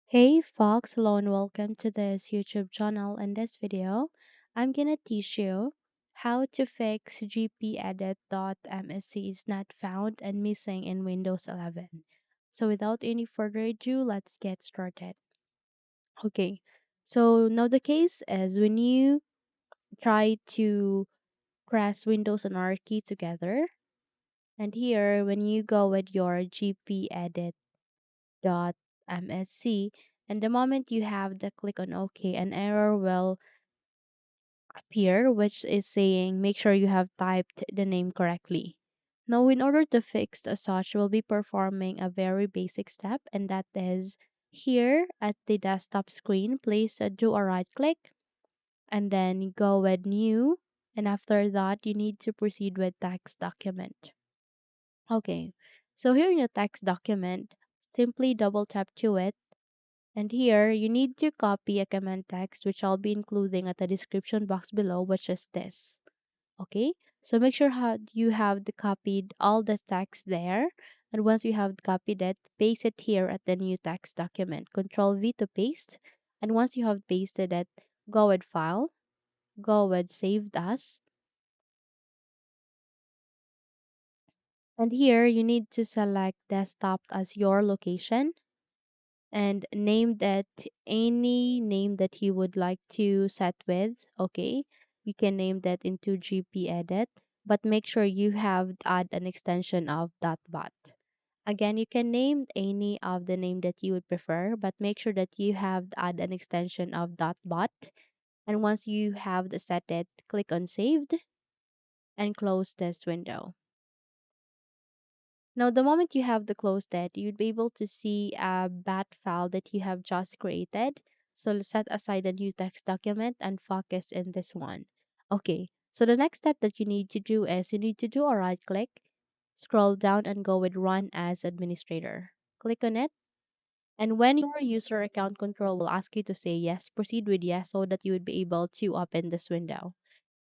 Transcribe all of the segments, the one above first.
Hey folks, hello and welcome to this YouTube channel. In this video, I'm gonna teach you how to fix gpedit.msc is not found and missing in Windows 11. So without any further ado, let's get started. Okay, so now the case is when you try to press Windows and R key together, and here when you go with your gpedit.msc, and the moment you have the click on OK, an error will appear which is saying make sure you have typed the name correctly. Now, in order to fix the such, we'll be performing a very basic step, and that is here at the desktop screen, please do a right click and then go with new. And after that, you need to proceed with text document. Okay, so here in the text document, simply double tap to it. And here, you need to copy a command text, which I'll be including at the description box below, which is this. Okay, so make sure you have copied all the text there. And once you have copied it, paste it here at the new text document. Control V to paste. And once you have pasted it, go with File, go with Saved As. And here, you need to select Desktop as your location and name that any name that you would like to set with. Okay, you can name that into gp edit, but make sure you have add an extension of .bot. Again, you can name any of the name that you would prefer, but make sure that you have add an extension of .bot. And once you have set it, click on saved and close this window. Now, the moment you have the close that, you'd be able to see a bat file that you have just created. So set aside the new text document and focus in this one. Okay, so the next step that you need to do is you need to do a right click, scroll down and go with run as administrator. Click on it. And when your user account control will ask you to say yes, proceed with yes so that you would be able to open this window.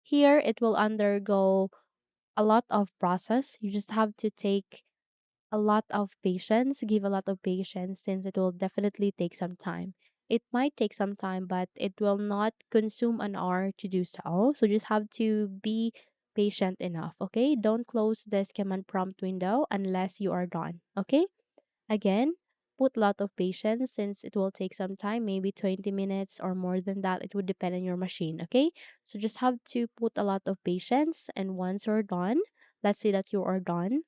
Here, it will undergo a lot of process. You just have to take a lot of patience, give a lot of patience since it will definitely take some time. It might take some time, but it will not consume an hour to do so. So just have to be patient enough, okay? Don't close this command prompt window unless you are done, okay? Again, put a lot of patience since it will take some time, maybe 20 minutes or more than that. It would depend on your machine, okay? So just have to put a lot of patience, and once you're done, let's say that you are done,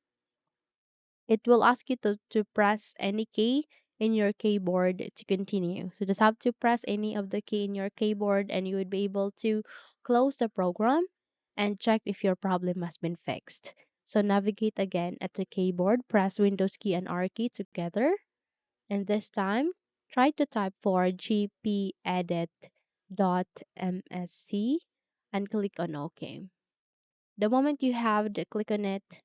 it will ask you to press any key in your keyboard to continue. So just have to press any of the key in your keyboard and you would be able to close the program and check if your problem has been fixed. So navigate again at the keyboard, press Windows key and R key together, and this time try to type for gpedit.msc and click on OK. The moment you have the click on it,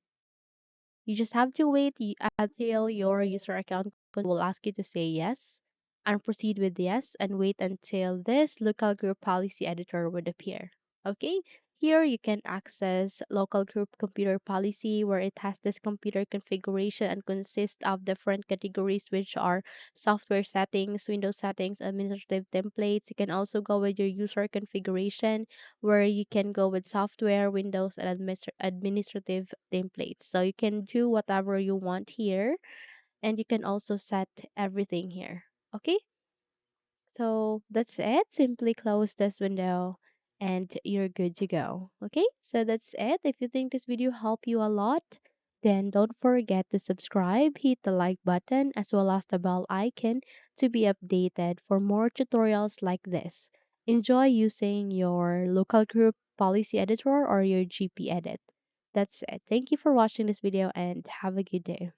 you just have to wait until your user account will ask you to say yes and proceed with yes and wait until this local group policy editor would appear. Okay, here you can access local group computer policy where it has this computer configuration and consists of different categories which are software settings, Windows settings, administrative templates. You can also go with your user configuration where you can go with software, Windows, and administrative templates. So you can do whatever you want here, and you can also set everything here. Okay, so that's it. Simply close this window and you're good to go. Okay, so that's it. If you think this video helped you a lot, then don't forget to subscribe, hit the like button, as well as the bell icon to be updated for more tutorials like this. Enjoy using your local group policy editor or your GP edit. That's it. Thank you for watching this video and have a good day.